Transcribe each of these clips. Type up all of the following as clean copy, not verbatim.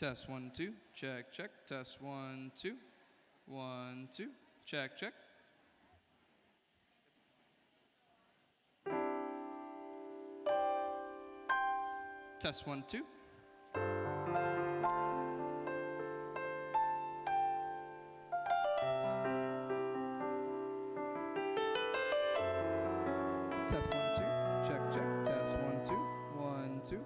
Test 1, 2, check, check. Test 1, 2, 1, 2, check, check. Test 1, 2. Test 1, 2, check, check. Test 1, 2, 1, 2.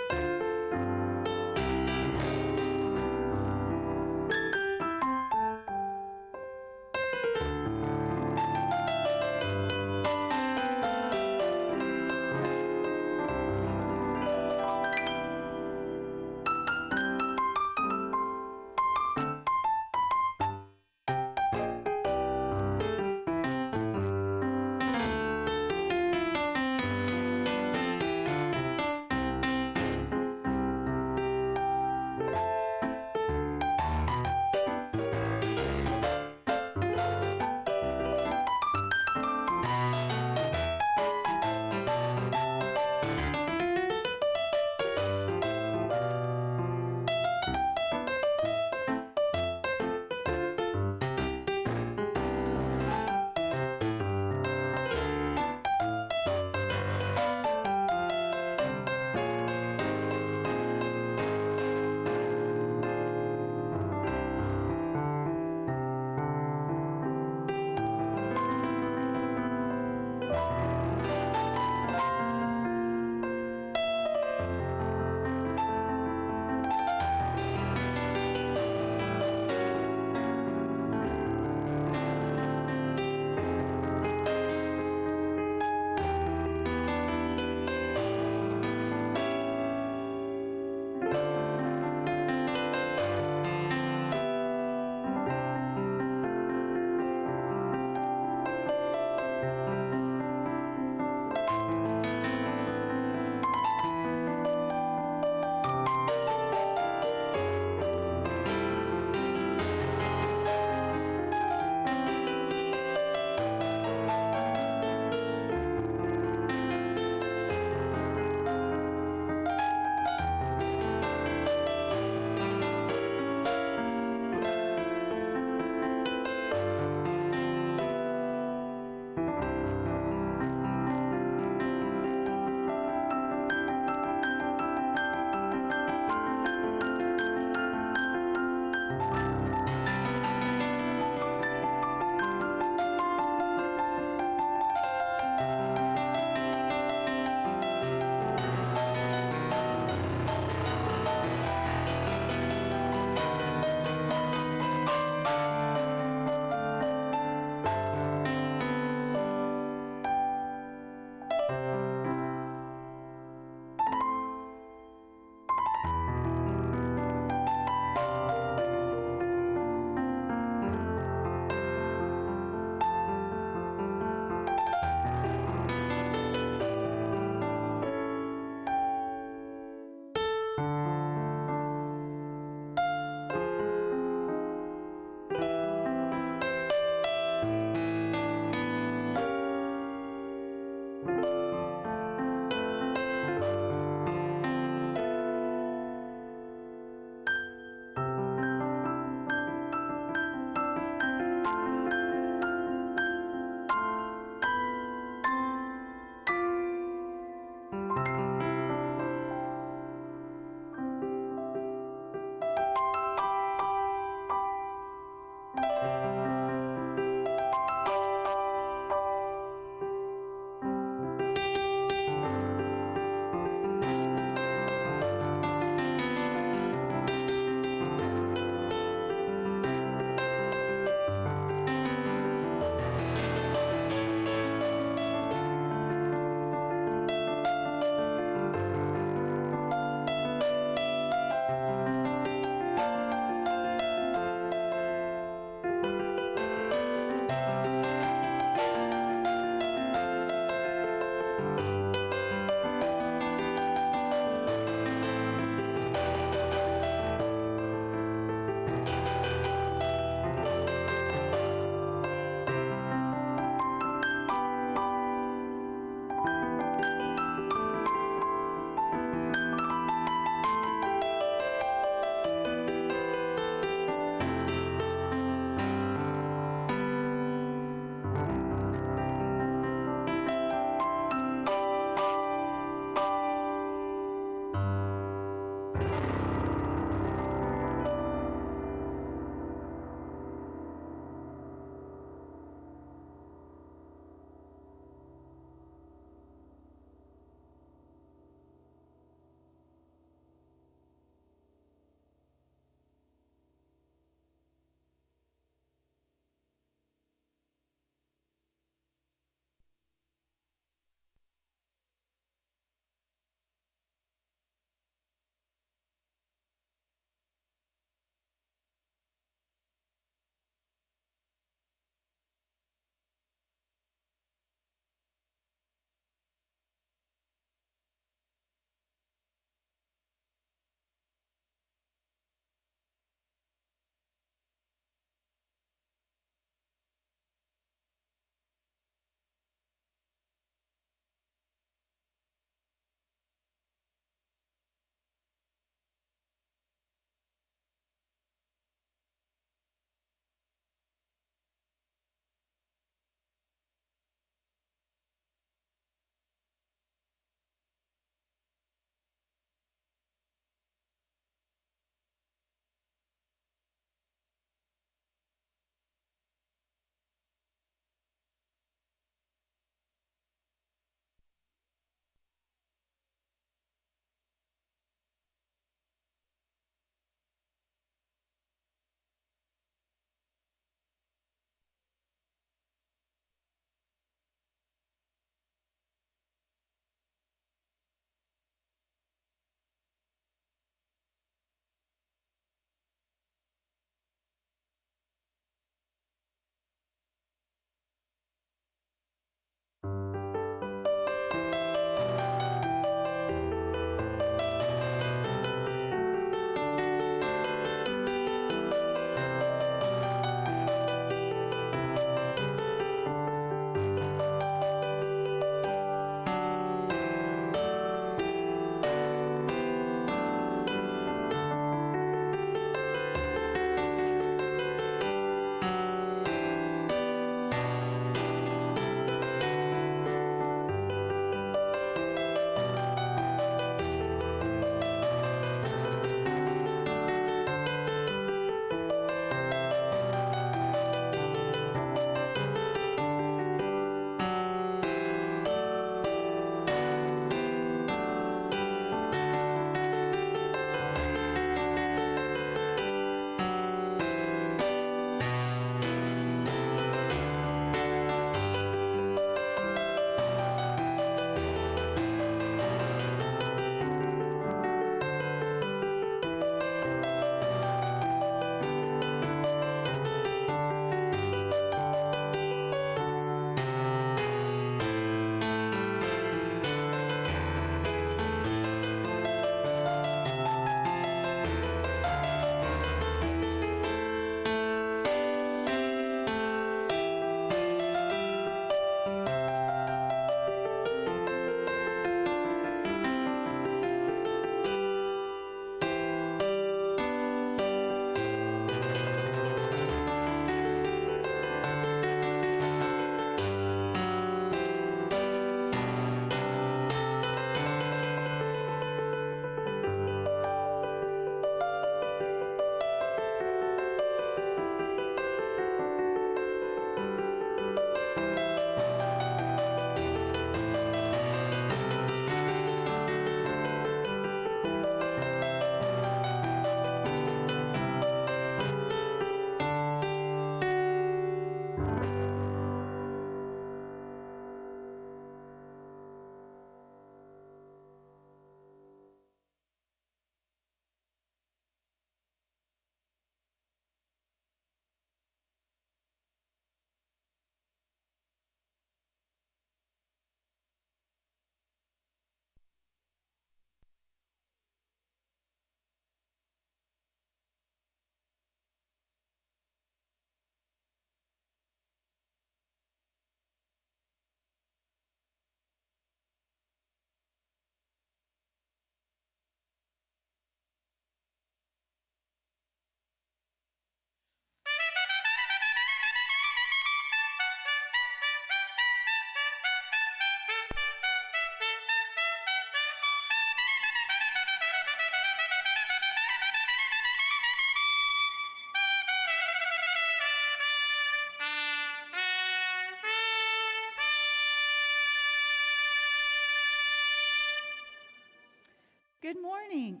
Good morning.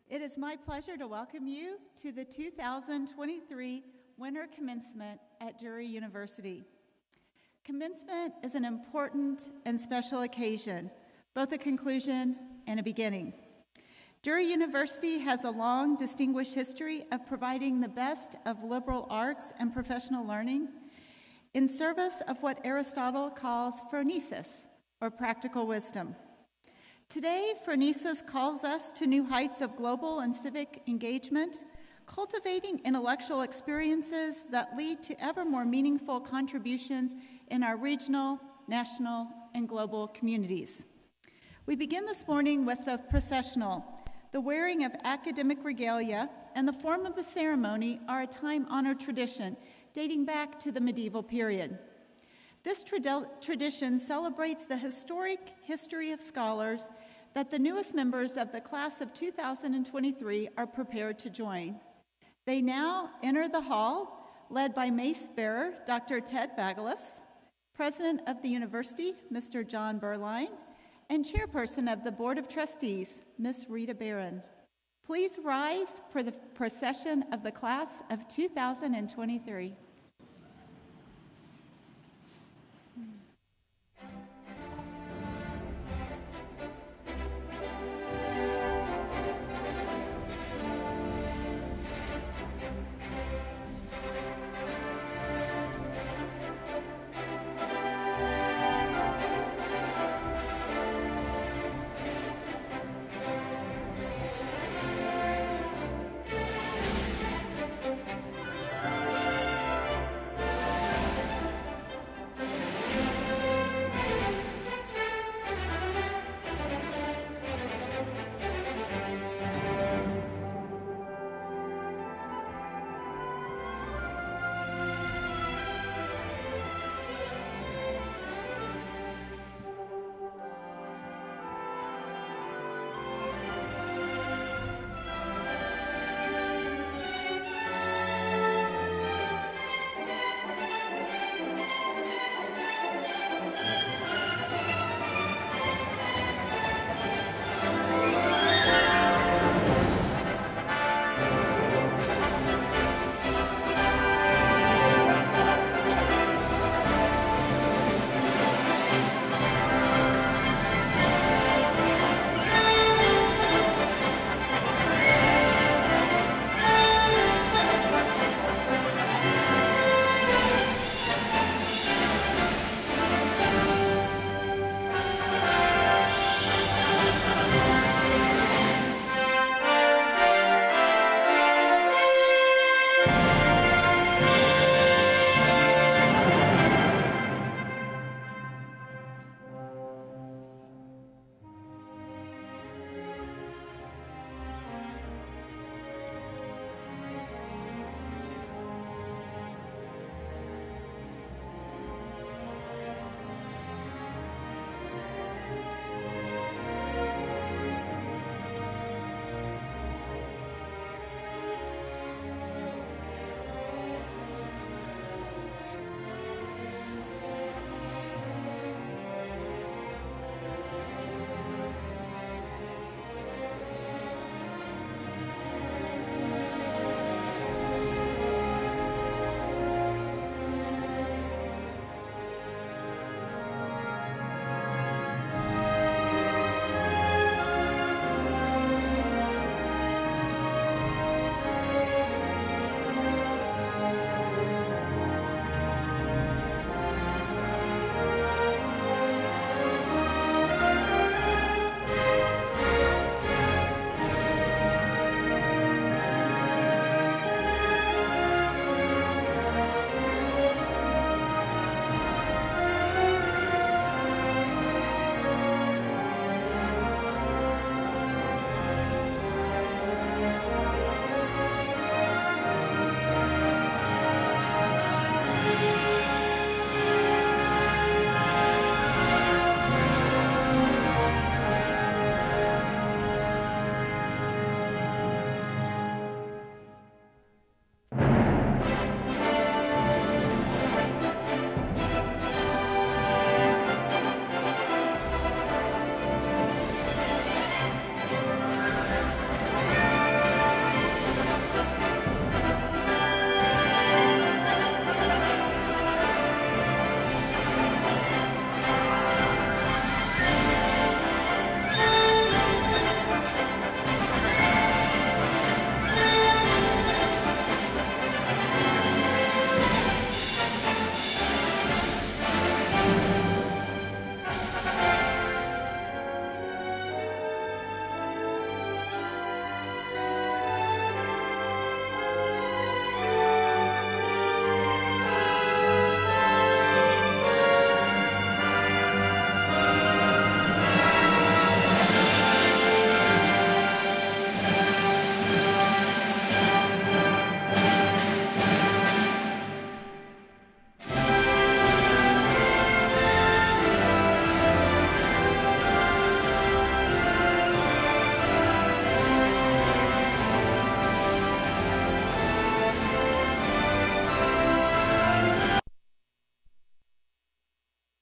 It is my pleasure to welcome you to the 2023 Winter Commencement at Drury University. Commencement is an important and special occasion, both a conclusion and a beginning. Drury University has a long, distinguished history of providing the best of liberal arts and professional learning in service of what Aristotle calls phronesis, or practical wisdom. Today, phronesis calls us to new heights of global and civic engagement, cultivating intellectual experiences that lead to ever more meaningful contributions in our regional, national, and global communities. We begin this morning with the processional. The wearing of academic regalia and the form of the ceremony are a time-honored tradition dating back to the medieval period. This tradition celebrates the historic history of scholars that the newest members of the class of 2023 are prepared to join. They now enter the hall, led by Mace Bearer, Dr. Ted Bagalis, President of the University, Mr. John Berline, and Chairperson of the Board of Trustees, Ms. Rita Barron. Please rise for the procession of the class of 2023.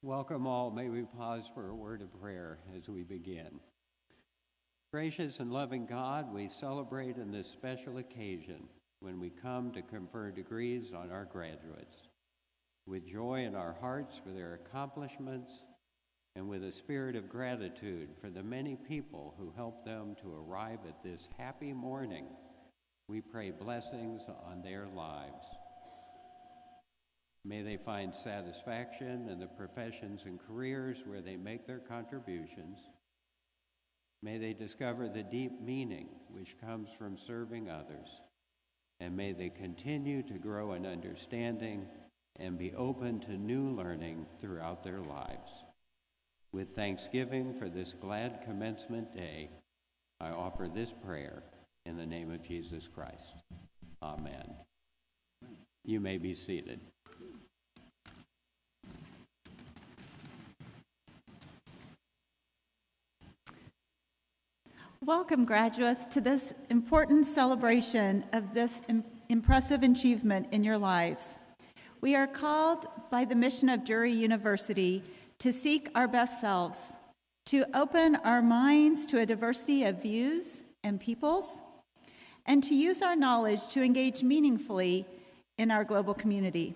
Welcome all. May we pause for a word of prayer as we begin. Gracious and loving God, we celebrate in this special occasion when we come to confer degrees on our graduates. With joy in our hearts for their accomplishments and with a spirit of gratitude for the many people who helped them to arrive at this happy morning, we pray blessings on their lives. May they find satisfaction in the professions and careers where they make their contributions. May they discover the deep meaning which comes from serving others. And may they continue to grow in understanding and be open to new learning throughout their lives. With thanksgiving for this glad commencement day, I offer this prayer in the name of Jesus Christ. Amen. You may be seated. Welcome, graduates, to this important celebration of this impressive achievement in your lives. We are called by the mission of Drury University to seek our best selves, to open our minds to a diversity of views and peoples, and to use our knowledge to engage meaningfully in our global community.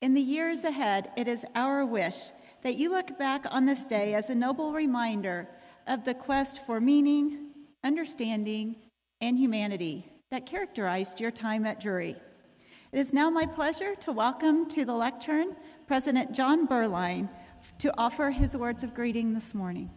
In the years ahead, it is our wish that you look back on this day as a noble reminder of the quest for meaning, understanding, and humanity that characterized your time at Drury. It is now my pleasure to welcome to the lectern President John Berline to offer his words of greeting this morning.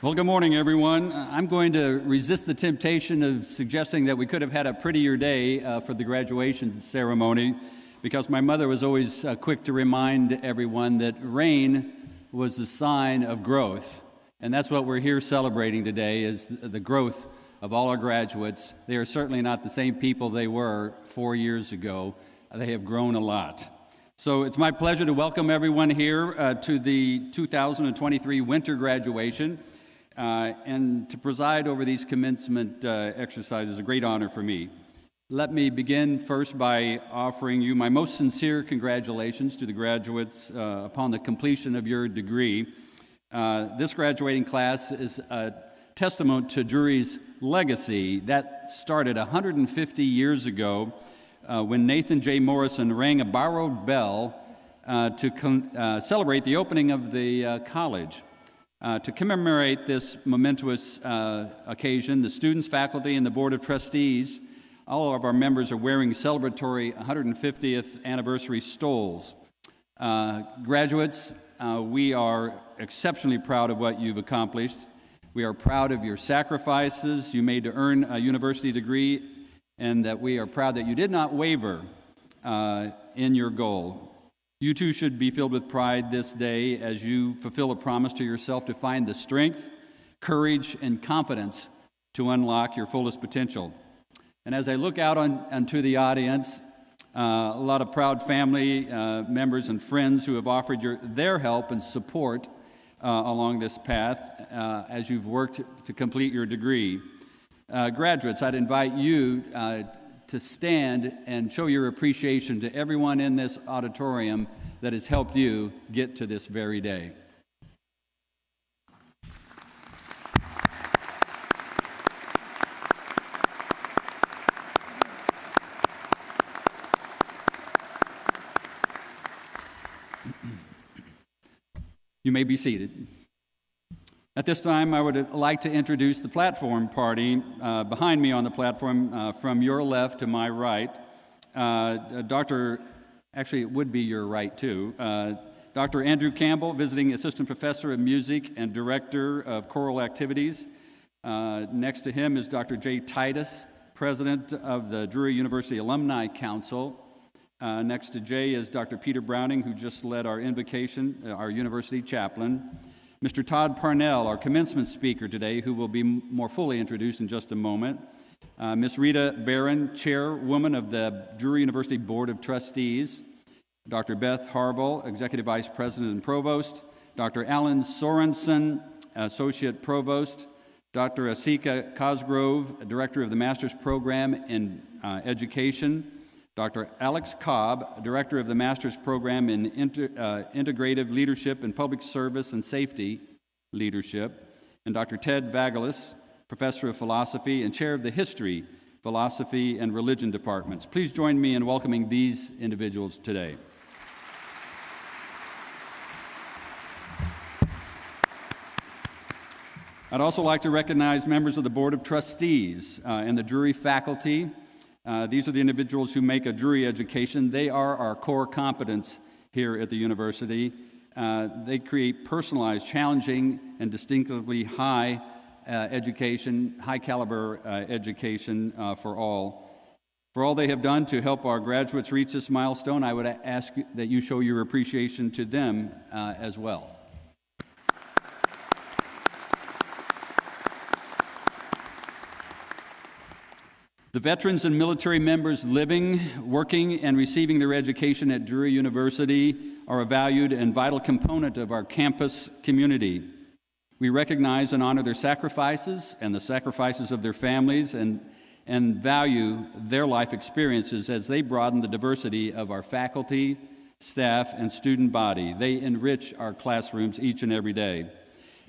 Well, good morning, everyone. I'm going to resist the temptation of suggesting that we could have had a prettier day for the graduation ceremony, because my mother was always quick to remind everyone that rain was the sign of growth. And that's what we're here celebrating today, is the growth of all our graduates. They are certainly not the same people they were 4 years ago. They have grown a lot. So it's my pleasure to welcome everyone here to the 2023 winter graduation. And to preside over these commencement exercises is a great honor for me. Let me begin first by offering you my most sincere congratulations to the graduates upon the completion of your degree. This graduating class is a testament to Drury's legacy that started 150 years ago when Nathan J. Morrison rang a borrowed bell to celebrate the opening of the college. To commemorate this momentous occasion, the students, faculty, and the Board of Trustees, all of our members are wearing celebratory 150th anniversary stoles. Graduates, we are exceptionally proud of what you've accomplished. We are proud of your sacrifices you made to earn a university degree, and that we are proud that you did not waver in your goal. You too should be filled with pride this day as you fulfill a promise to yourself to find the strength, courage, and confidence to unlock your fullest potential. And as I look out onto the audience, a lot of proud family members and friends who have offered their help and support along this path as you've worked to complete your degree. Graduates, I'd invite you to stand and show your appreciation to everyone in this auditorium that has helped you get to this very day. You may be seated. At this time, I would like to introduce the platform party behind me on the platform from your left to my right. Actually, it would be your right too. Dr. Andrew Campbell, visiting assistant professor of music and director of choral activities. Next to him is Dr. Jay Titus, president of the Drury University Alumni Council. Next to Jay is Dr. Peter Browning, who just led our Invocation, our university chaplain. Mr. Todd Parnell, our commencement speaker today, who will be more fully introduced in just a moment. Ms. Rita Barron, chairwoman of the Drury University Board of Trustees. Dr. Beth Harville, executive vice president and provost. Dr. Alan Sorensen, associate provost. Dr. Asika Cosgrove, Director of the Master's Program in Education, Dr. Alex Cobb, Director of the Master's Program in Integrative Leadership and Public Service and Safety Leadership, and Dr. Ted Vagelis, Professor of Philosophy and Chair of the History, Philosophy, and Religion Departments. Please join me in welcoming these individuals today. I'd also like to recognize members of the Board of Trustees and the Drury faculty. These are the individuals who make a Drury education. They are our core competence here at the university. They create personalized, challenging, and distinctively high education, high caliber education for all. For all they have done to help our graduates reach this milestone, I would ask that you show your appreciation to them as well. The veterans and military members living, working, and receiving their education at Drury University are a valued and vital component of our campus community. We recognize and honor their sacrifices and the sacrifices of their families and value their life experiences as they broaden the diversity of our faculty, staff, and student body. They enrich our classrooms each and every day.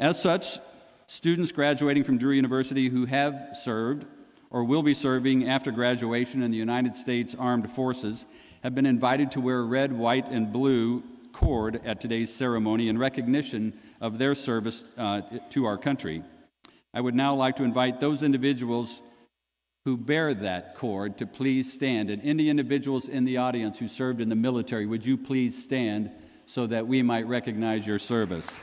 As such, students graduating from Drury University who have served or will be serving after graduation in the United States Armed Forces have been invited to wear a red, white, and blue cord at today's ceremony in recognition of their service to our country. I would now like to invite those individuals who bear that cord to please stand. And any individuals in the audience who served in the military, would you please stand so that we might recognize your service?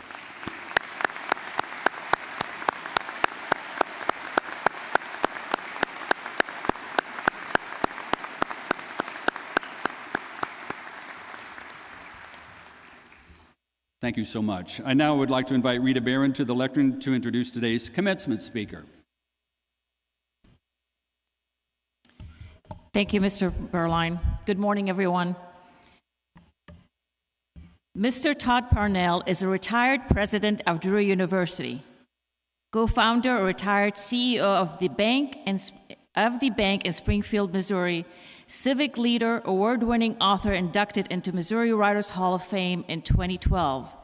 Thank you so much. I now would like to invite Rita Barron to the lectern to introduce today's commencement speaker. Thank you, Mr. Berline. Good morning, everyone. Mr. Todd Parnell is a retired president of Drury University, co-founder or retired CEO of the bank in Springfield, Missouri, civic leader, award-winning author inducted into Missouri Writers Hall of Fame in 2012,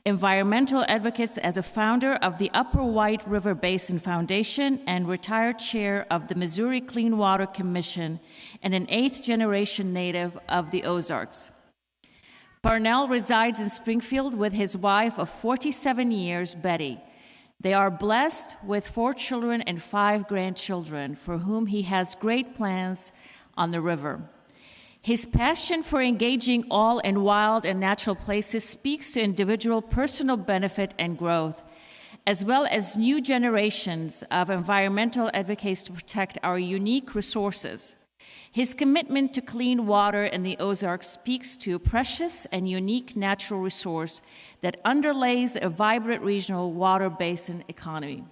environmental advocates as a founder of the Upper White River Basin Foundation and retired chair of the Missouri Clean Water Commission, and an 8th-generation native of the Ozarks. Parnell resides in Springfield with his wife of 47 years, Betty. They are blessed with 4 children and 5 grandchildren, for whom he has great plans on the river. His passion for engaging all in wild and natural places speaks to individual personal benefit and growth, as well as new generations of environmental advocates to protect our unique resources. His commitment to clean water in the Ozarks speaks to a precious and unique natural resource that underlays a vibrant regional water basin economy.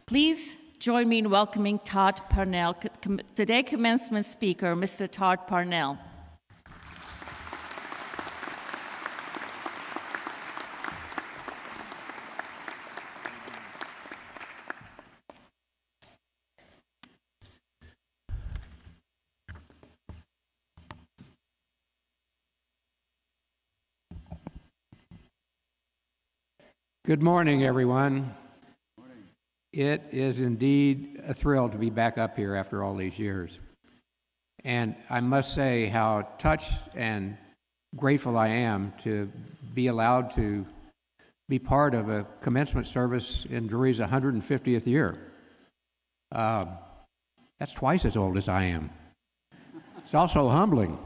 Please join me in welcoming Todd Parnell, today's commencement speaker, Mr. Todd Parnell. Good morning, everyone. It is indeed a thrill to be back up here after all these years. And I must say how touched and grateful I am to be allowed to be part of a commencement service in Drury's 150th year. That's twice as old as I am. It's also humbling.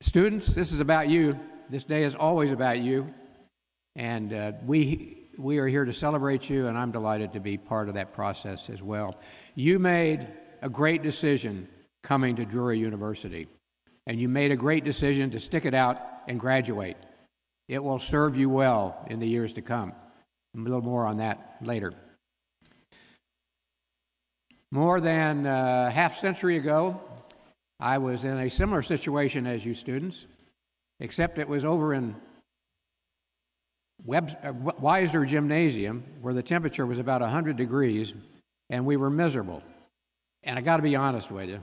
Students, this is about you. This day is always about you. And we are here to celebrate you, and I'm delighted to be part of that process as well. You made a great decision coming to Drury University, and you made a great decision to stick it out and graduate. It will serve you well in the years to come. A little more on that later. More than a half century ago, I was in a similar situation as you students, except it was over in Weiser Gymnasium, where the temperature was about 100 degrees, and we were miserable. And I got to be honest with you.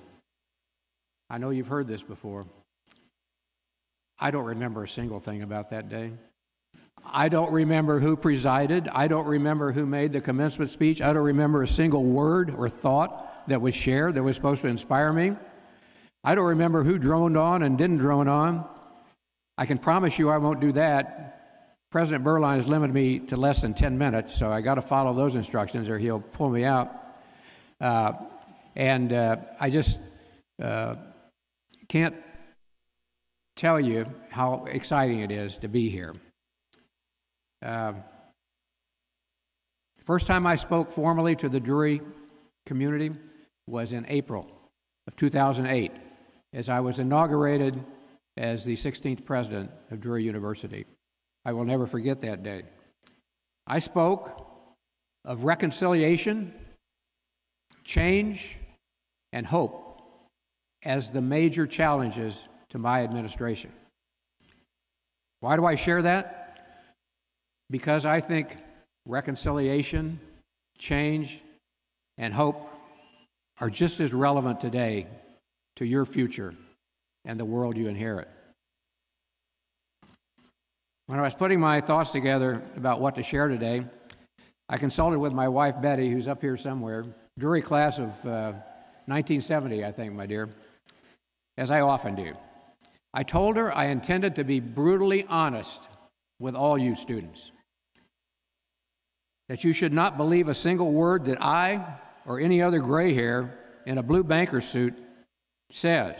I know you've heard this before. I don't remember a single thing about that day. I don't remember who presided. I don't remember who made the commencement speech. I don't remember a single word or thought that was shared that was supposed to inspire me. I don't remember who droned on and didn't drone on. I can promise you I won't do that. President Berline has limited me to less than 10 minutes, so I got to follow those instructions or he'll pull me out. I just can't tell you how exciting it is to be here. First time I spoke formally to the Drury community was in April of 2008, as I was inaugurated as the 16th president of Drury University. I will never forget that day. I spoke of reconciliation, change, and hope as the major challenges to my administration. Why do I share that? Because I think reconciliation, change, and hope are just as relevant today to your future and the world you inherit. When I was putting my thoughts together about what to share today, I consulted with my wife, Betty, who's up here somewhere, Drury class of 1970, I think, my dear, as I often do. I told her I intended to be brutally honest with all you students, that you should not believe a single word that I or any other gray hair in a blue banker suit says,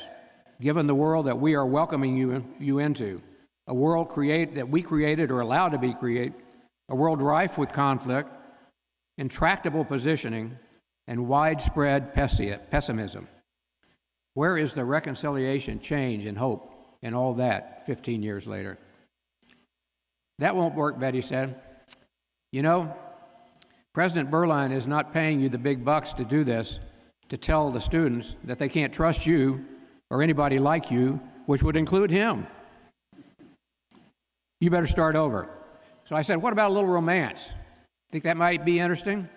given the world that we are welcoming you into, a world that we created or allowed to be created, a world rife with conflict, intractable positioning, and widespread pessimism. Where is the reconciliation, change, and hope in all that 15 years later? That won't work, Betty said. You know, President Berline is not paying you the big bucks to do this, to tell the students that they can't trust you or anybody like you, which would include him. You better start over. So I said, what about a little romance? Think that might be interesting?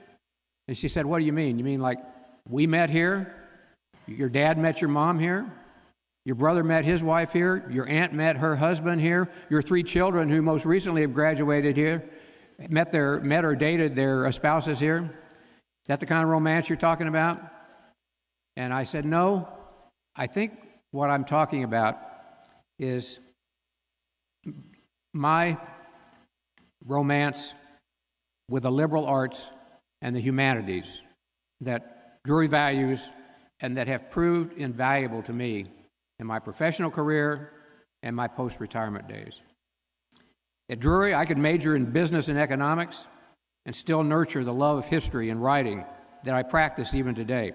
And she said, what do you mean? You mean like we met here? Your dad met your mom here? Your brother met his wife here? Your aunt met her husband here? Your 3 children who most recently have graduated here met or dated their spouses here? Is that the kind of romance you're talking about? And I said, no, I think what I'm talking about is my romance with the liberal arts and the humanities that Drury values and that have proved invaluable to me in my professional career and my post-retirement days. At Drury, I could major in business and economics and still nurture the love of history and writing that I practice even today.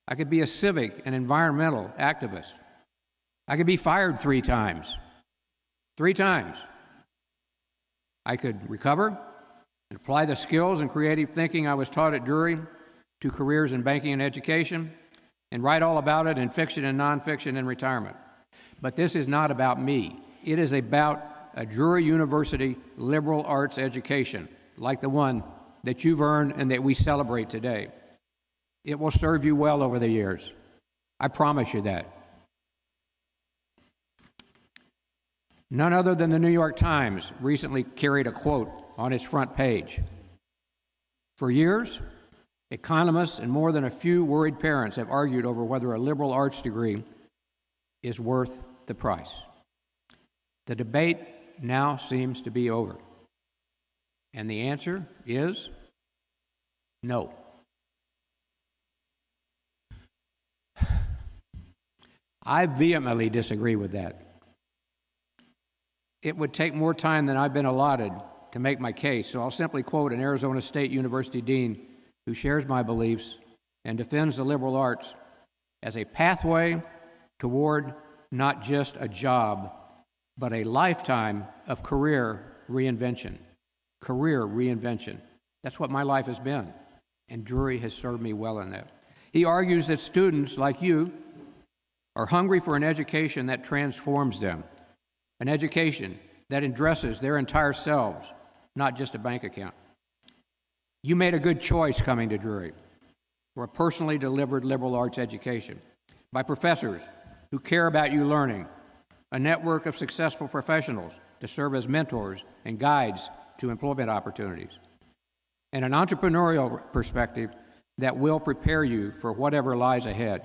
I could be a civic and environmental activist. I could be fired 3 times. 3 times. I could recover and apply the skills and creative thinking I was taught at Drury to careers in banking and education, and write all about it in fiction and nonfiction in retirement. But this is not about me. It is about a Drury University liberal arts education, like the one that you've earned and that we celebrate today. It will serve you well over the years. I promise you that. None other than the New York Times recently carried a quote on its front page. For years, economists and more than a few worried parents have argued over whether a liberal arts degree is worth the price. The debate now seems to be over. And the answer is no. I vehemently disagree with that. It would take more time than I've been allotted to make my case, so I'll simply quote an Arizona State University dean who shares my beliefs and defends the liberal arts as a pathway toward not just a job, but a lifetime of career reinvention. Career reinvention. That's what my life has been, and Drury has served me well in that. He argues that students like you are hungry for an education that transforms them, an education that addresses their entire selves, not just a bank account. You made a good choice coming to Drury for a personally delivered liberal arts education by professors who care about you learning, a network of successful professionals to serve as mentors and guides to employment opportunities, and an entrepreneurial perspective that will prepare you for whatever lies ahead.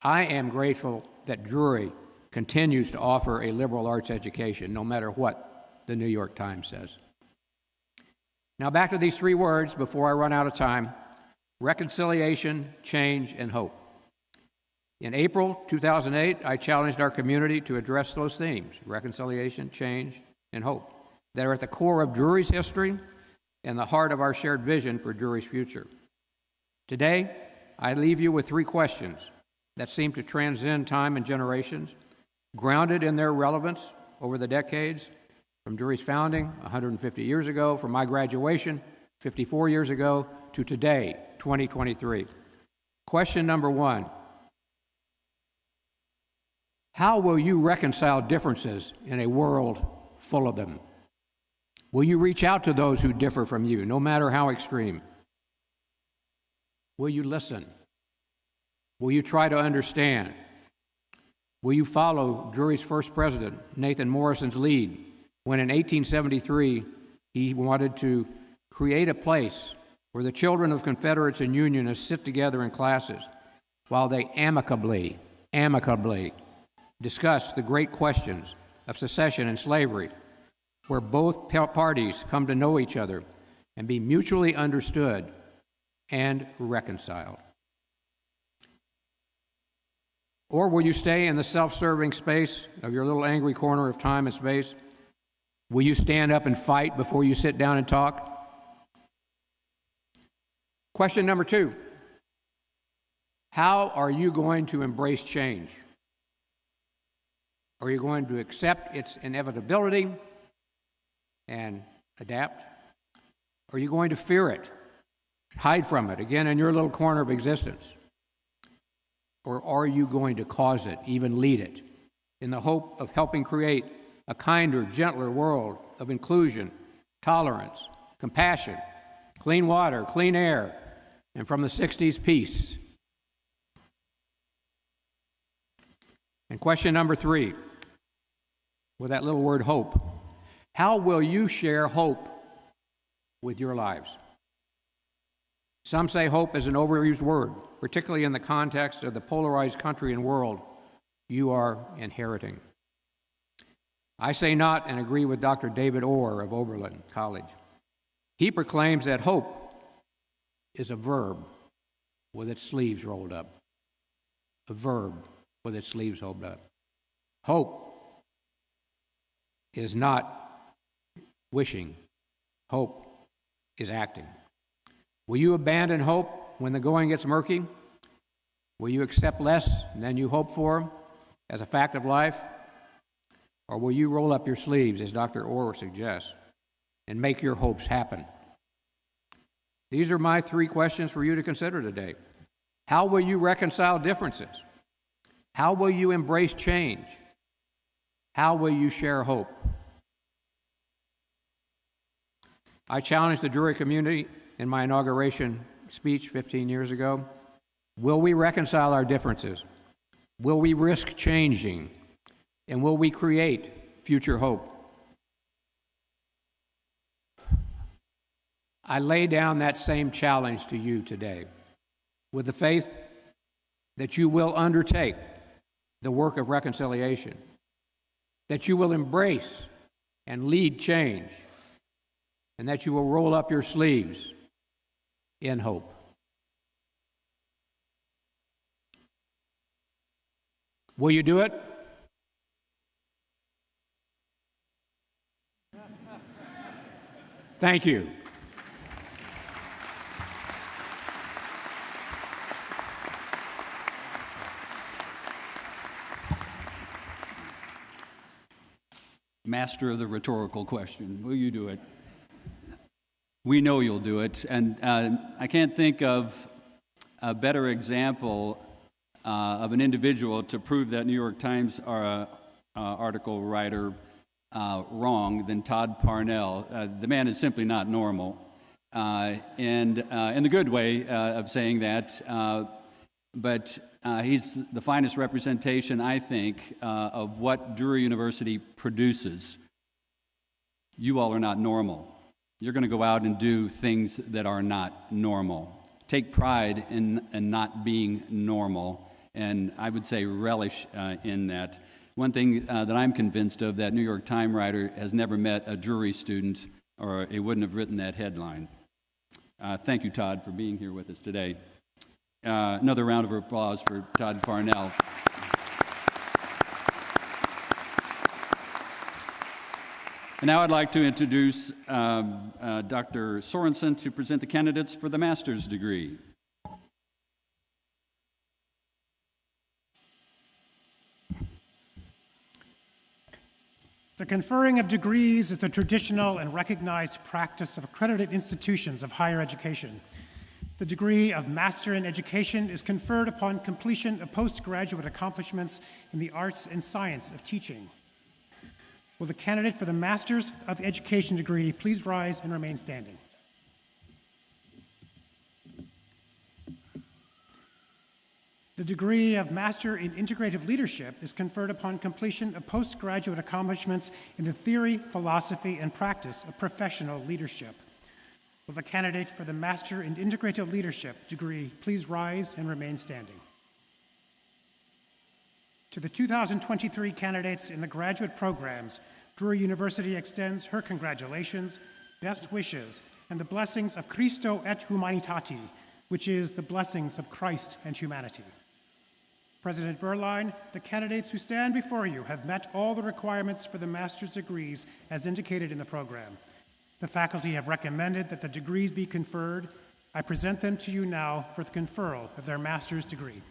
I am grateful that Drury continues to offer a liberal arts education, no matter what the New York Times says. Now back to these three words before I run out of time: reconciliation, change, and hope. In April 2008, I challenged our community to address those themes: reconciliation, change, and hope, that are at the core of Drury's history and the heart of our shared vision for Drury's future. Today, I leave you with three questions that seem to transcend time and generations, grounded in their relevance over the decades, from Drury's founding 150 years ago, from my graduation 54 years ago, to today, 2023. Question number one: how will you reconcile differences in a world full of them? Will you reach out to those who differ from you, no matter how extreme? Will you listen? Will you try to understand? Will you follow Drury's first president, Nathan Morrison's lead, when in 1873 he wanted to create a place where the children of Confederates and Unionists sit together in classes while they amicably discuss the great questions of secession and slavery, where both parties come to know each other and be mutually understood and reconciled? Or will you stay in the self-serving space of your little angry corner of time and space? Will you stand up and fight before you sit down and talk? Question number two: how are you going to embrace change? Are you going to accept its inevitability and adapt? Are you going to fear it, hide from it, again in your little corner of existence? Or are you going to cause it, even lead it, in the hope of helping create a kinder, gentler world of inclusion, tolerance, compassion, clean water, clean air, and from the 60s, peace? And question number three, with that little word hope: how will you share hope with your lives? Some say hope is an overused word, particularly in the context of the polarized country and world you are inheriting. I say not, and agree with Dr. David Orr of Oberlin College. He proclaims that hope is a verb with its sleeves rolled up. A verb with its sleeves rolled up. Hope is not wishing. Hope is acting. Will you abandon hope when the going gets murky? Will you accept less than you hope for as a fact of life? Or will you roll up your sleeves, as Dr. Orr suggests, and make your hopes happen? These are my three questions for you to consider today. How will you reconcile differences? How will you embrace change? How will you share hope? I challenged the Drury community in my inauguration speech 15 years ago. Will we reconcile our differences? Will we risk changing? And will we create future hope? I lay down that same challenge to you today with the faith that you will undertake the work of reconciliation, that you will embrace and lead change, and that you will roll up your sleeves in hope. Will you do it? Thank you. Master of the rhetorical question, will you do it? We know you'll do it, and I can't think of a better example of an individual to prove that New York Times article writer wrong than Todd Parnell. The man is simply not normal. And in the good way of saying that, but he's the finest representation, I think, of what Drury University produces. You all are not normal. You're going to go out and do things that are not normal. Take pride in not being normal, and I would say relish in that. One thing that I'm convinced of, that New York Times writer has never met a Drury student, or he wouldn't have written that headline. Thank you, Todd, for being here with us today. Another round of applause for Todd Parnell. And now I'd like to introduce Dr. Sorensen to present the candidates for the master's degree. The conferring of degrees is the traditional and recognized practice of accredited institutions of higher education. The degree of Master in Education is conferred upon completion of postgraduate accomplishments in the arts and science of teaching. Will the candidate for the Master's of Education degree please rise and remain standing? The degree of Master in Integrative Leadership is conferred upon completion of postgraduate accomplishments in the theory, philosophy, and practice of professional leadership. Will the candidate for the Master in Integrative Leadership degree please rise and remain standing? To the 2023 candidates in the graduate programs, Drury University extends her congratulations, best wishes, and the blessings of Christo et Humanitati, which is the blessings of Christ and humanity. President Berline, the candidates who stand before you have met all the requirements for the master's degrees as indicated in the program. The faculty have recommended that the degrees be conferred. I present them to you now for the conferral of their master's degree.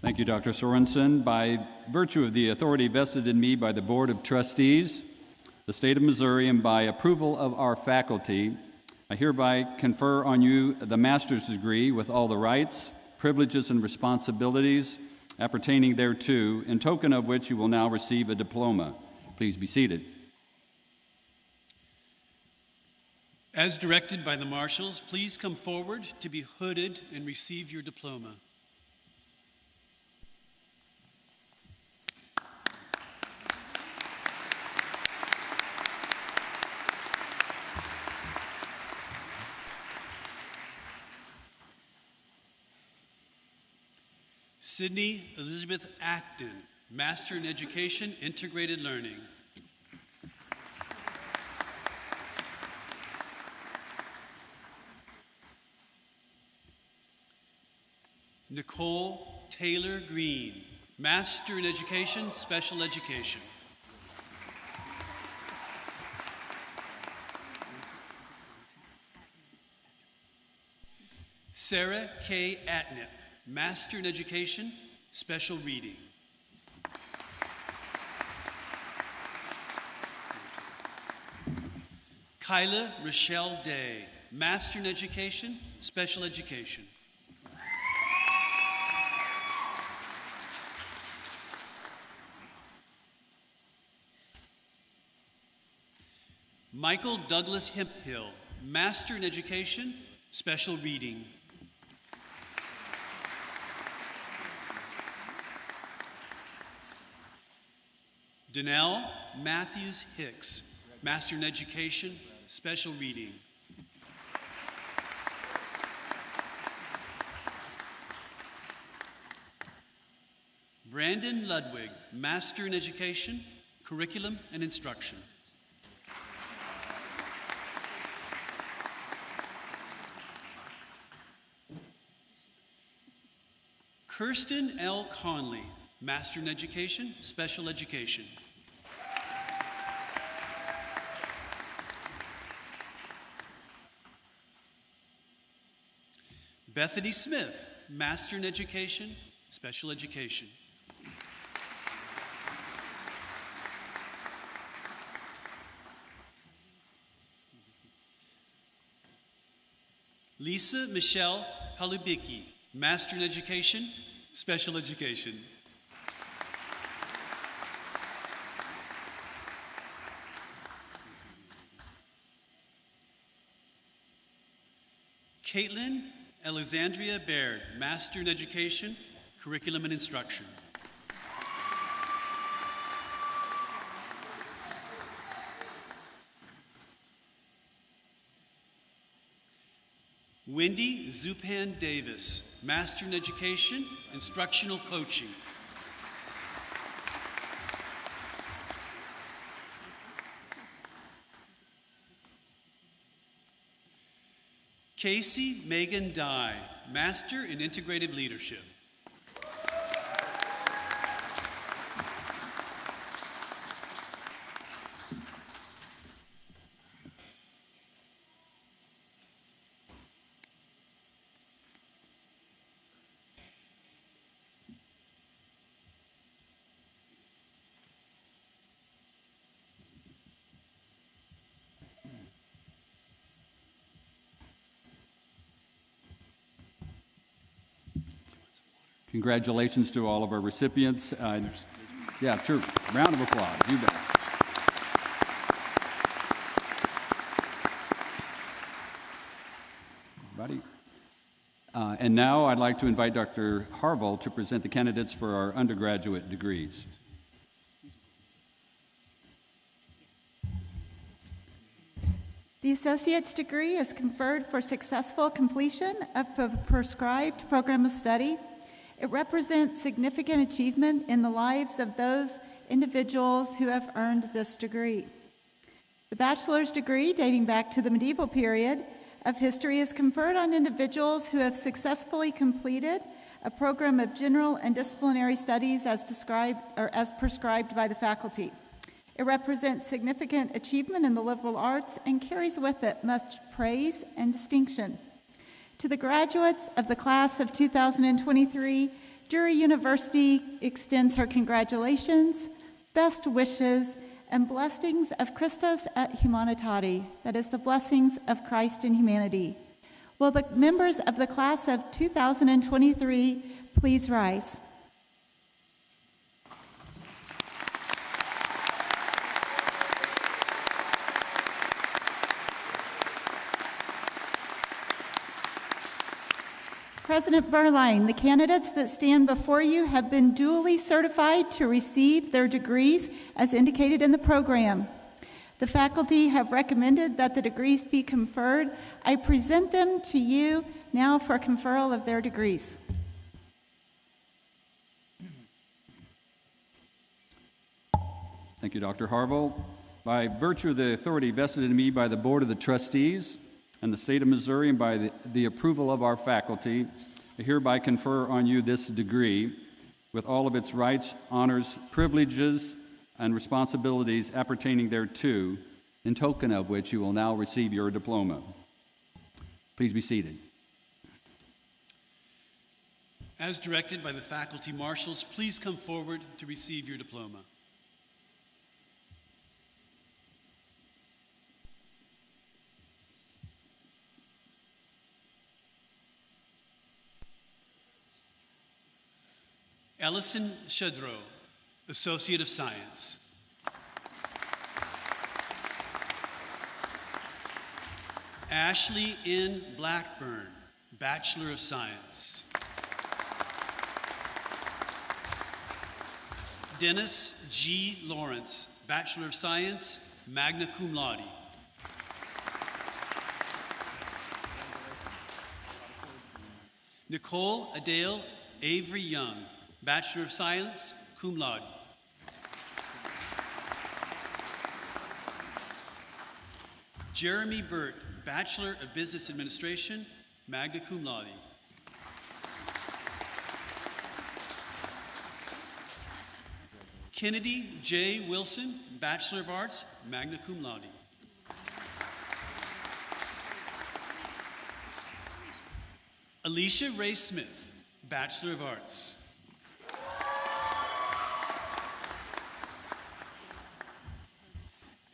Thank you, Dr. Sorensen. By virtue of the authority vested in me by the Board of Trustees, the State of Missouri, and by approval of our faculty, I hereby confer on you the master's degree with all the rights, privileges, and responsibilities appertaining thereto, in token of which you will now receive a diploma. Please be seated. As directed by the marshals, please come forward to be hooded and receive your diploma. Sydney Elizabeth Acton, Master in Education, Integrated Learning. Nicole Taylor Green, Master in Education, Special Education. Sarah K. Atnip, Master in Education, Special Reading. Kyla Rochelle Day, Master in Education, Special Education. Michael Douglas Hemphill, Master in Education, Special Reading. Danelle Matthews Hicks, Master in Education, Special Reading. Brandon Ludwig, Master in Education, Curriculum and Instruction. Kirsten L. Conley, Master in Education, Special Education. Bethany Smith, Master in Education, Special Education. Lisa Michelle Palubicki, Master in Education, Special Education. Caitlin Alexandria Baird, Master in Education, Curriculum and Instruction. Wendy Zupan Davis, Master in Education, Instructional Coaching. Casey Megan Dye, Master in Integrative Leadership. Congratulations to all of our recipients. Yeah, sure. Round of applause. You bet. Everybody. And now I'd like to invite Dr. Harville to present the candidates for our undergraduate degrees. The associate's degree is conferred for successful completion of a prescribed program of study. It represents significant achievement in the lives of those individuals who have earned this degree. The bachelor's degree, dating back to the medieval period of history, is conferred on individuals who have successfully completed a program of general and disciplinary studies as prescribed by the faculty. It represents significant achievement in the liberal arts and carries with it much praise and distinction. To the graduates of the class of 2023, Drury University extends her congratulations, best wishes, and blessings of Christos et Humanitati, that is, the blessings of Christ in humanity. Will the members of the class of 2023 please rise? President Berline, the candidates that stand before you have been duly certified to receive their degrees as indicated in the program. The faculty have recommended that the degrees be conferred. I present them to you now for conferral of their degrees. Thank you, Dr. Harville. By virtue of the authority vested in me by the Board of the Trustees and the State of Missouri, and by the approval of our faculty, I hereby confer on you this degree with all of its rights, honors, privileges, and responsibilities appertaining thereto, in token of which you will now receive your diploma. Please be seated. As directed by the faculty marshals, please come forward to receive your diploma. Ellison Shedrow, Associate of Science. Ashley N. Blackburn, Bachelor of Science. Dennis G. Lawrence, Bachelor of Science, magna cum laude. Nicole Adele Avery Young, Bachelor of Science, cum laude. Jeremy Burt, Bachelor of Business Administration, magna cum laude. Kennedy J. Wilson, Bachelor of Arts, magna cum laude. Alicia Ray Smith, Bachelor of Arts.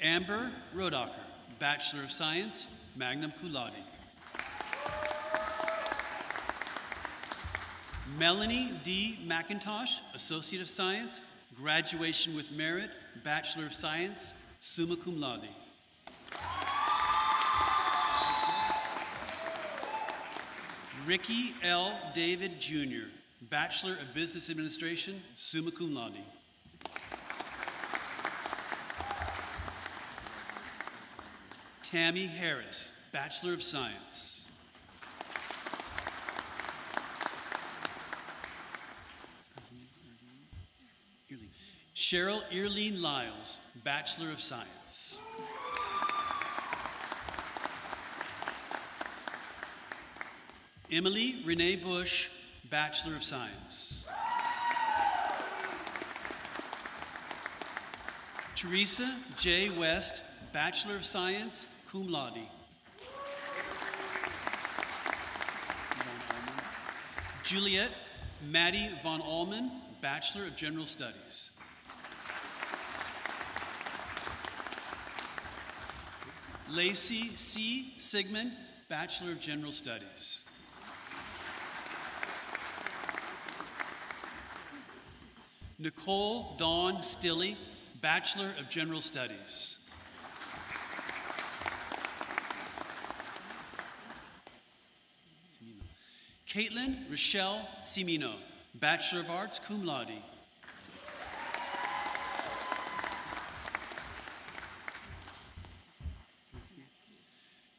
Amber Rodacher, Bachelor of Science, magna cum laude. Melanie D. McIntosh, Associate of Science, graduation with merit, Bachelor of Science, summa cum laude. Ricky L. David Jr., Bachelor of Business Administration, summa cum laude. Tammy Harris, Bachelor of Science. Cheryl Earlene Lyles, Bachelor of Science. Emily Renee Bush, Bachelor of Science. Teresa J. West, Bachelor of Science, cum laude. Juliet Maddie von Allman, Bachelor of General Studies. Lacey C. Sigmund, Bachelor of General Studies. Nicole Dawn Stilley, Bachelor of General Studies. Caitlin Rochelle Cimino, Bachelor of Arts, cum laude.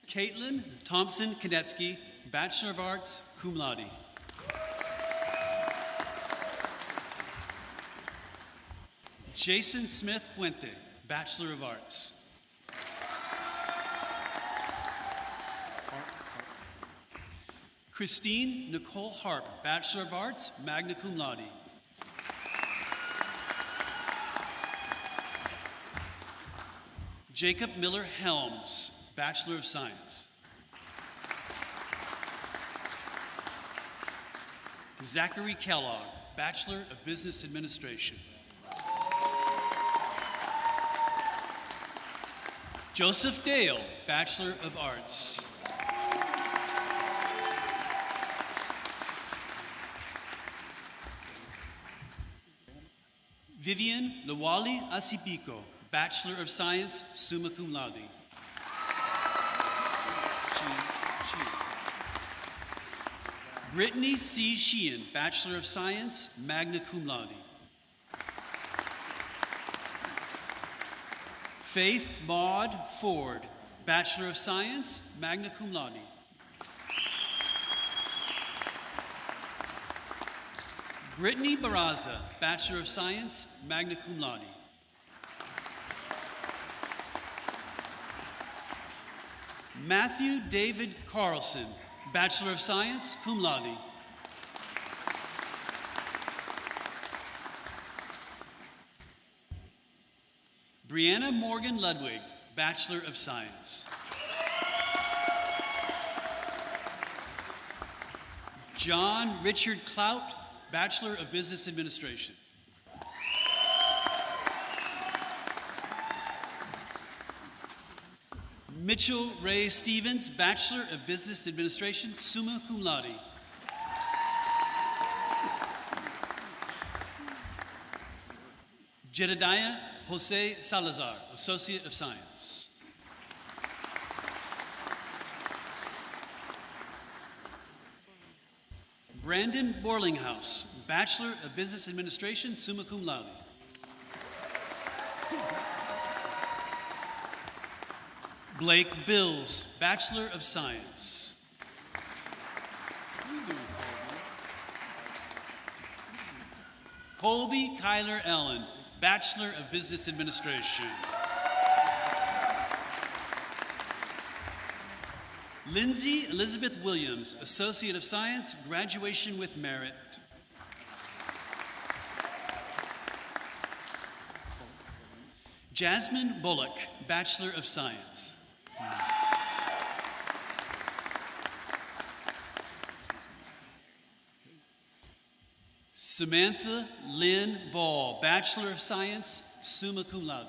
Caitlin Thompson Konetsky, Bachelor of Arts, cum laude. Jason Smith Puente, Bachelor of Arts. Christine Nicole Harp, Bachelor of Arts, magna cum laude. Jacob Miller Helms, Bachelor of Science. Zachary Kellogg, Bachelor of Business Administration. Joseph Dale, Bachelor of Arts. Vivian Lawali Asipiko, Bachelor of Science, summa cum laude. Brittany C. Sheehan, Bachelor of Science, magna cum laude. Faith Maud Ford, Bachelor of Science, magna cum laude. Brittany Barraza, Bachelor of Science, magna cum laude. Matthew David Carlson, Bachelor of Science, cum laude. Brianna Morgan Ludwig, Bachelor of Science. John Richard Clout, Bachelor of Business Administration. Mitchell Ray Stevens, Bachelor of Business Administration, summa cum laude. Jedediah Jose Salazar, Associate of Science. Brandon Borlinghouse, Bachelor of Business Administration, summa cum laude. Blake Bills, Bachelor of Science. Colby Kyler Allen, Bachelor of Business Administration. Lindsay Elizabeth Williams, Associate of Science, graduation with merit. Jasmine Bullock, Bachelor of Science. Samantha Lynn Ball, Bachelor of Science, summa cum laude.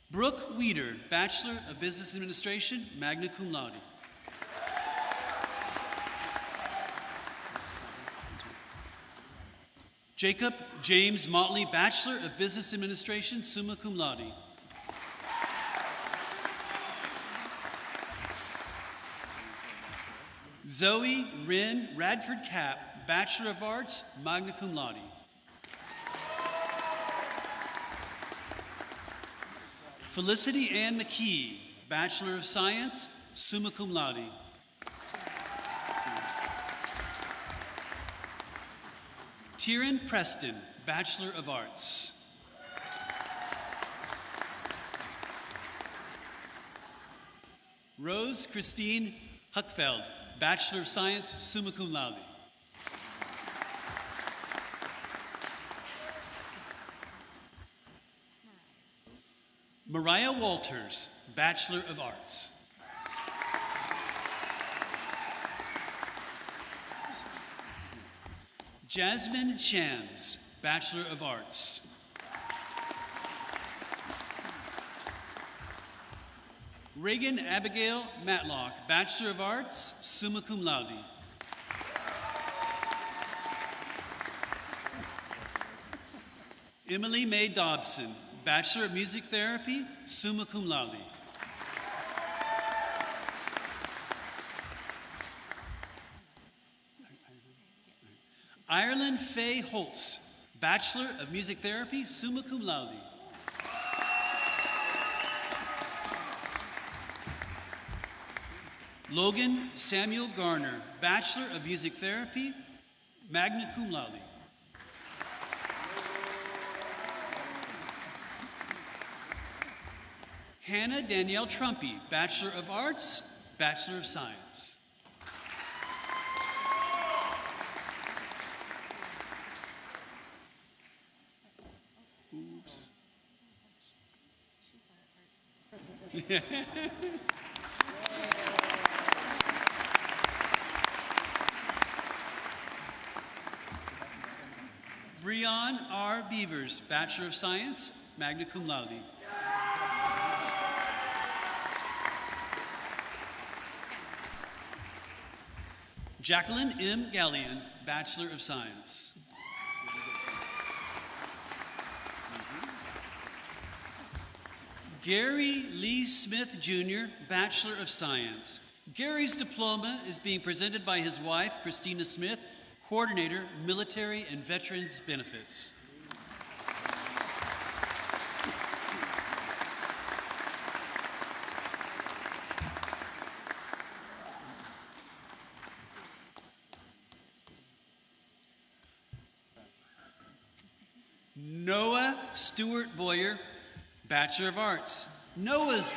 Brooke Weeder, Bachelor of Business Administration, magna cum laude. Jacob James Motley, Bachelor of Business Administration, summa cum laude. Zoe Rin Radford Cap, Bachelor of Arts, magna cum laude. Felicity Ann McKee, Bachelor of Science, summa cum laude. Tieran Preston, Bachelor of Arts. Rose Christine Huckfeld, Bachelor of Science, summa cum laude. Mariah Walters, Bachelor of Arts. Jasmine Shams, Bachelor of Arts. Reagan Abigail Matlock, Bachelor of Arts, summa cum laude. Emily Mae Dobson, Bachelor of Music Therapy, summa cum laude. Ireland Faye Holtz, Bachelor of Music Therapy, summa cum laude. Logan Samuel Garner, Bachelor of Music Therapy, magna cum laude. Hannah Danielle Trumpy, Bachelor of Arts, Bachelor of Science. Oops. Breon R. Beavers, Bachelor of Science, magna cum laude. Jacqueline M. Gallion, Bachelor of Science. Gary Lee Smith, Jr., Bachelor of Science. Gary's diploma is being presented by his wife, Christina Smith, Coordinator, Military and Veterans Benefits. Noah Stewart Boyer, Bachelor of Arts. Noah's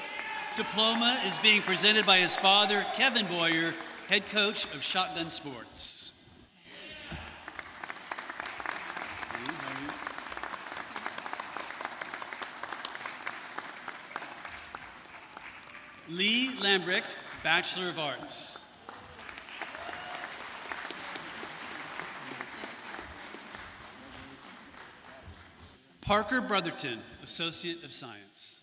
diploma is being presented by his father, Kevin Boyer, head coach of Shotgun Sports. Lee Lambrecht, Bachelor of Arts. Parker Brotherton, Associate of Science.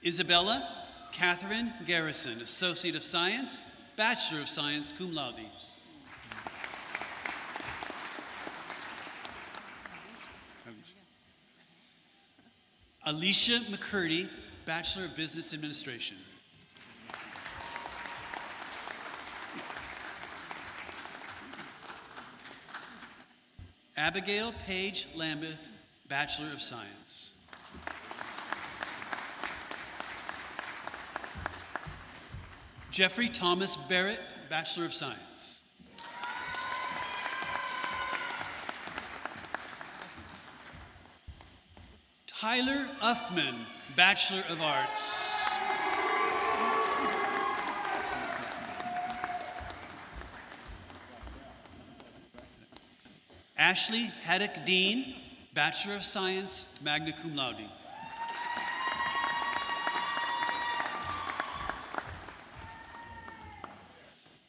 Isabella Catherine Garrison, Associate of Science, Bachelor of Science, cum laude. Alicia McCurdy, Bachelor of Business Administration. Abigail Page Lambeth, Bachelor of Science. Jeffrey Thomas Barrett, Bachelor of Science. Tyler Uffman, Bachelor of Arts. Ashley Haddock Dean, Bachelor of Science, magna cum laude.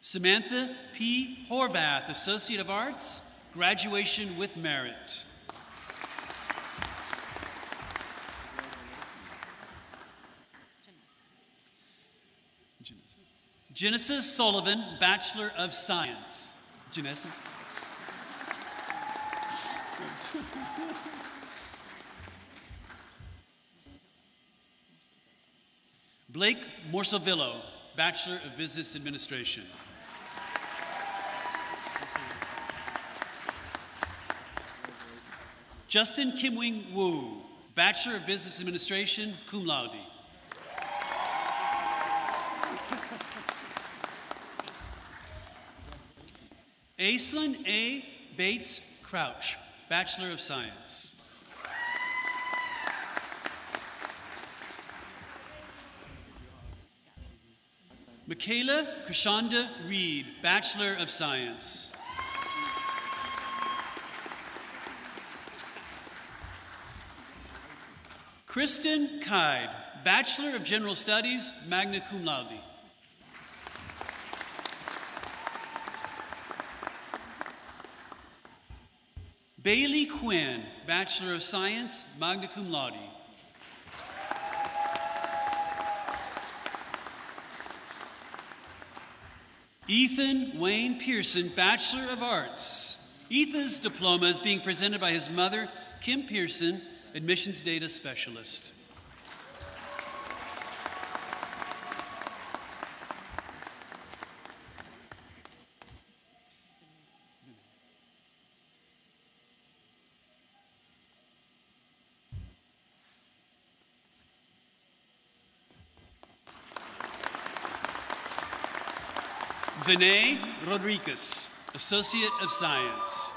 Samantha P. Horvath, Associate of Arts, graduation with merit. Genesis Sullivan, Bachelor of Science. Genesis. Blake Morsovillo, Bachelor of Business Administration. Justin Kimwing Wu, Bachelor of Business Administration, cum laude. Aislinn A. Bates Crouch, Bachelor of Science. Michaela Kushanda Reed, Bachelor of Science. Kristen Kide, Bachelor of General Studies, magna cum laude. Bailey Quinn, Bachelor of Science, magna cum laude. Ethan Wayne Pearson, Bachelor of Arts. Ethan's diploma is being presented by his mother, Kim Pearson, Admissions Data Specialist. Vinay Rodriguez, Associate of Science.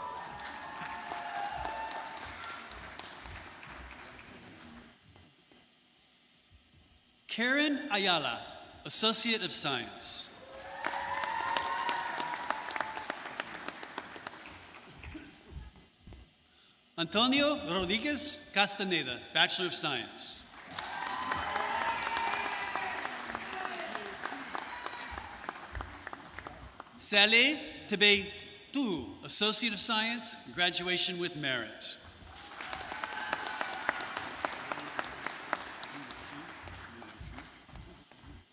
Karen Ayala, Associate of Science. Antonio Rodriguez Castaneda, Bachelor of Science. Saleh Tebe Tu, Associate of Science, graduation with merit.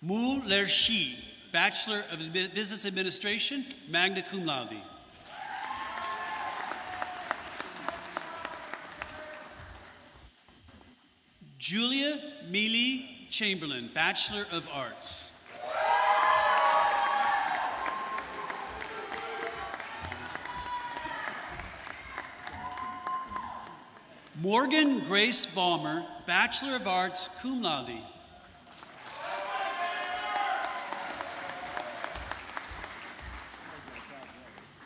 Mu Lershi, Bachelor of Business Administration, magna cum laude. Julia Mealy Chamberlain, Bachelor of Arts. Morgan Grace Balmer, Bachelor of Arts, cum laude.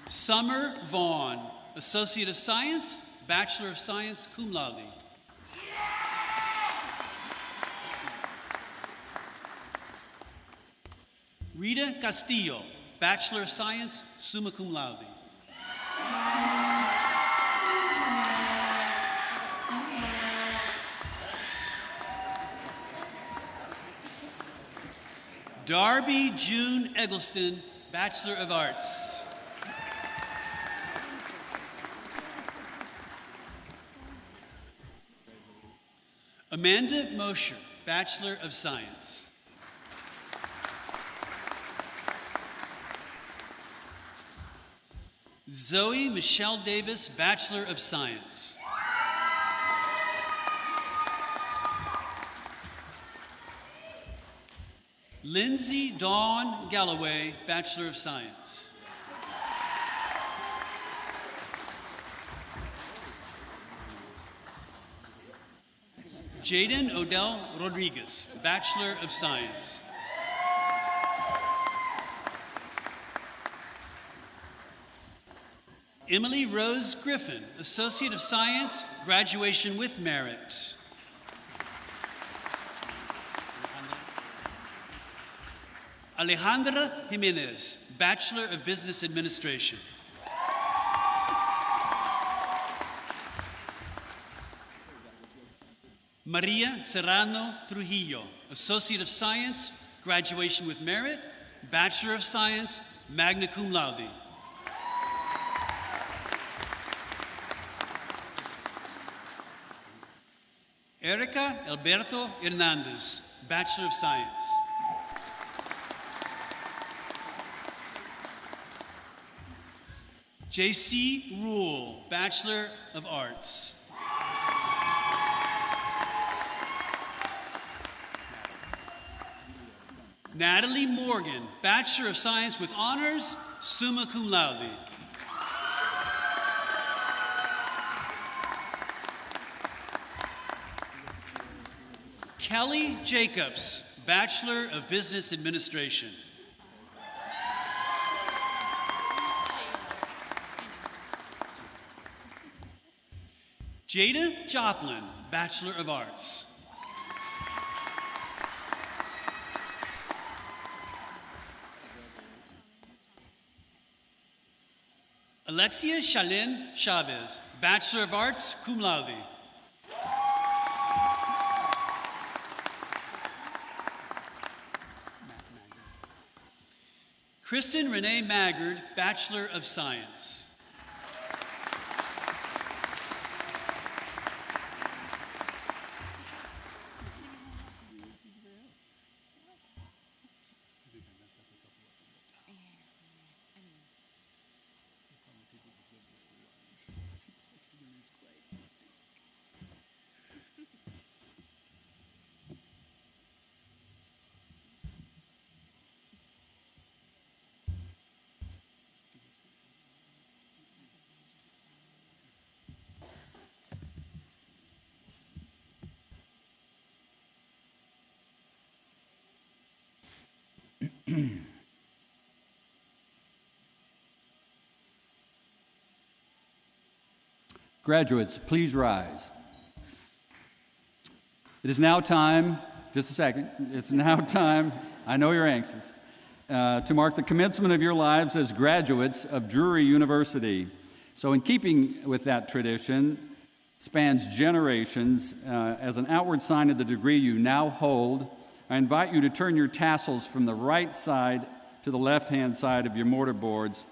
Summer Vaughn, Associate of Science, Bachelor of Science, cum laude. Rita Castillo, Bachelor of Science, summa cum laude. Darby June Eggleston, Bachelor of Arts. Amanda Mosher, Bachelor of Science. Zoe Michelle Davis, Bachelor of Science. Lindsay Dawn Galloway, Bachelor of Science. Jaden Odell Rodriguez, Bachelor of Science. Emily Rose Griffin, Associate of Science, graduation with merit. Alejandra Jimenez, Bachelor of Business Administration. Maria Serrano Trujillo, Associate of Science, graduation with merit, Bachelor of Science, magna cum laude. Erica Alberto Hernandez, Bachelor of Science. J.C. Rule, Bachelor of Arts. Natalie Morgan, Bachelor of Science with Honors, summa cum laude. Kelly Jacobs, Bachelor of Business Administration. Jada Joplin, Bachelor of Arts. Alexia Shalin Chavez, Bachelor of Arts, cum laude. Kristen Renee Maggard, Bachelor of Science. Graduates, please rise. It is now time, just a second, it's now time, I know you're anxious, to mark the commencement of your lives as graduates of Drury University. So in keeping with that tradition, spans generations, as an outward sign of the degree you now hold, I invite you to turn your tassels from the right side to the left-hand side of your mortarboards.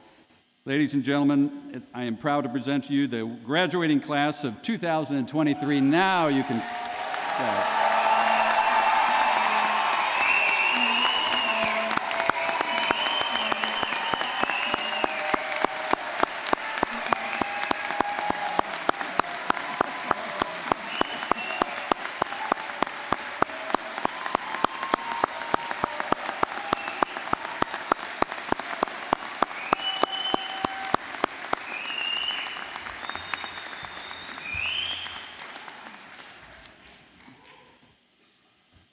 Ladies and gentlemen, I am proud to present to you the graduating class of 2023. Now you can go.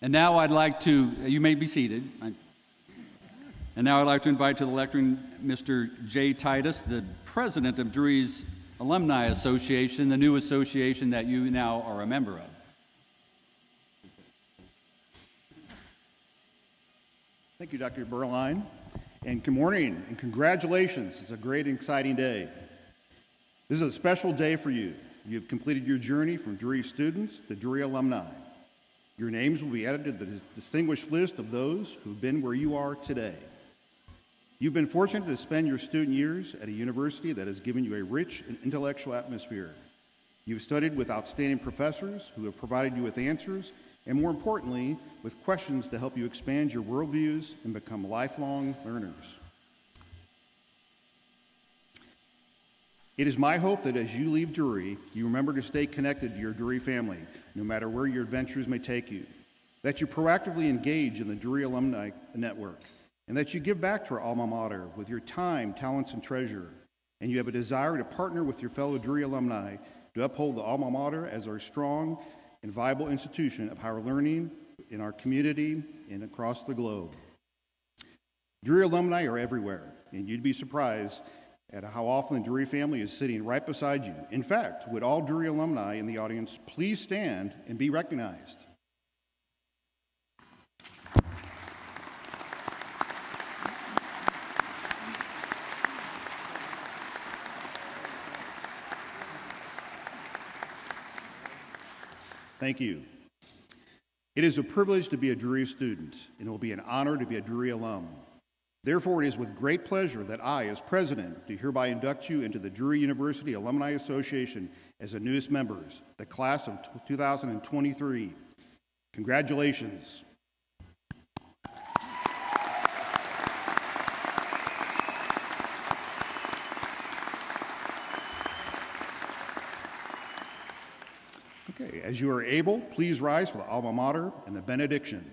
And now I'd like to, you may be seated. And now I'd like to invite to the lectern Mr. Jay Titus, the president of Drury's Alumni Association, the new association that you now are a member of. Thank you, Dr. Berline. And good morning and congratulations. It's a great and exciting day. This is a special day for you. You've completed your journey from Drury students to Drury alumni. Your names will be added to the distinguished list of those who've been where you are today. You've been fortunate to spend your student years at a university that has given you a rich and intellectual atmosphere. You've studied with outstanding professors who have provided you with answers, and more importantly, with questions to help you expand your worldviews and become lifelong learners. It is my hope that as you leave Drury, you remember to stay connected to your Drury family, no matter where your adventures may take you, that you proactively engage in the Drury Alumni Network, and that you give back to our alma mater with your time, talents, and treasure, and you have a desire to partner with your fellow Drury alumni to uphold the alma mater as our strong and viable institution of higher learning in our community and across the globe. Drury alumni are everywhere, and you'd be surprised at how often the Drury family is sitting right beside you. In fact, would all Drury alumni in the audience please stand and be recognized? Thank you. It is a privilege to be a Drury student, and it will be an honor to be a Drury alum. Therefore, it is with great pleasure that I, as president, do hereby induct you into the Drury University Alumni Association as the newest members, the class of 2023. Congratulations. Okay, as you are able, please rise for the alma mater and the benediction.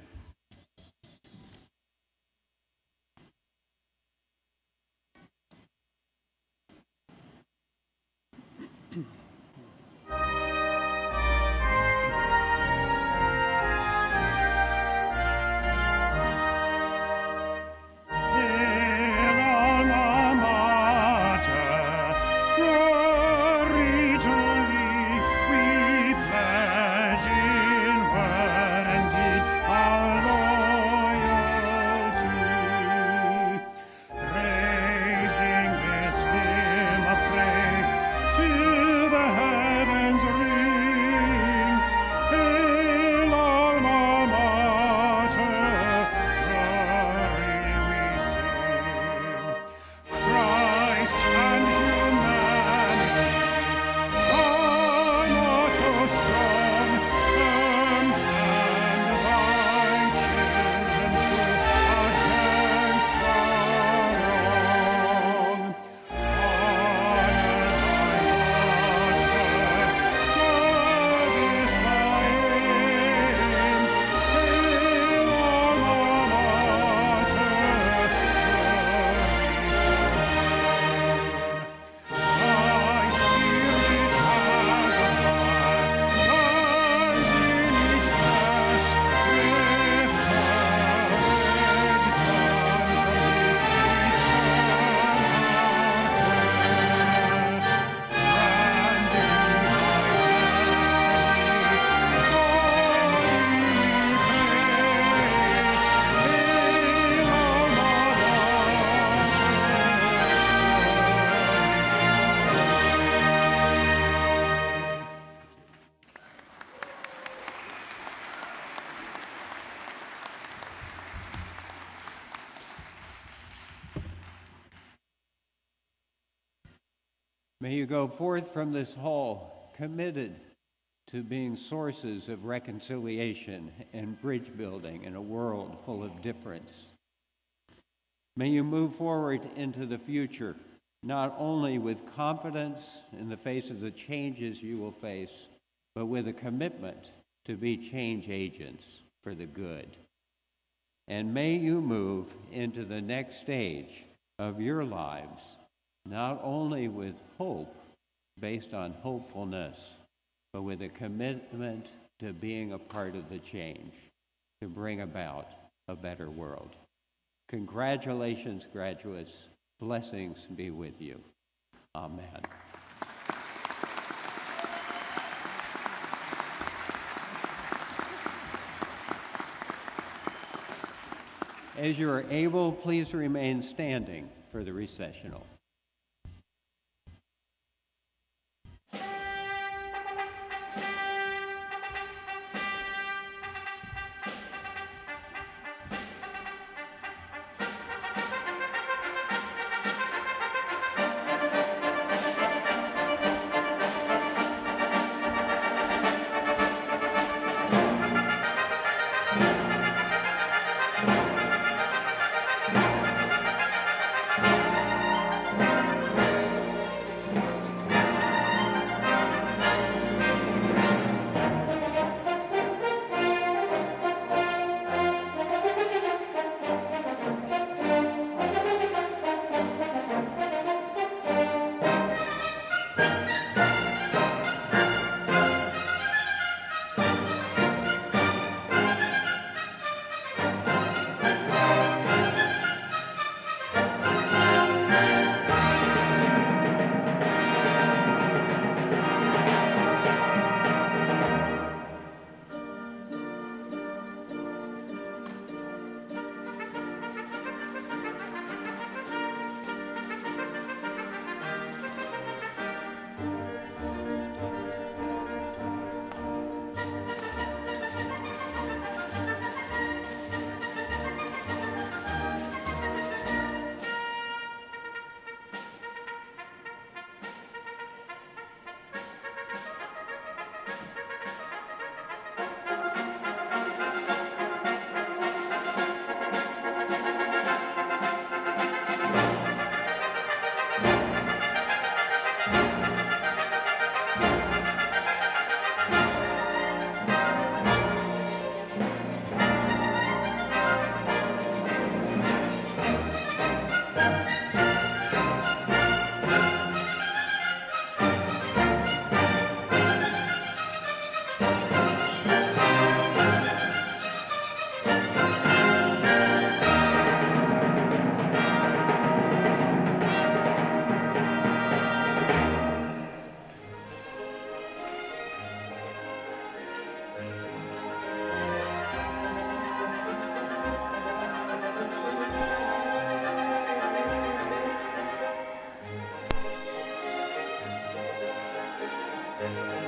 May you go forth from this hall committed to being sources of reconciliation and bridge building in a world full of difference. May you move forward into the future, not only with confidence in the face of the changes you will face, but with a commitment to be change agents for the good. And may you move into the next stage of your lives, not only with hope based on hopefulness, but with a commitment to being a part of the change, to bring about a better world. Congratulations, graduates. Blessings be with you. Amen. As you are able, please remain standing for the recessional. Amen.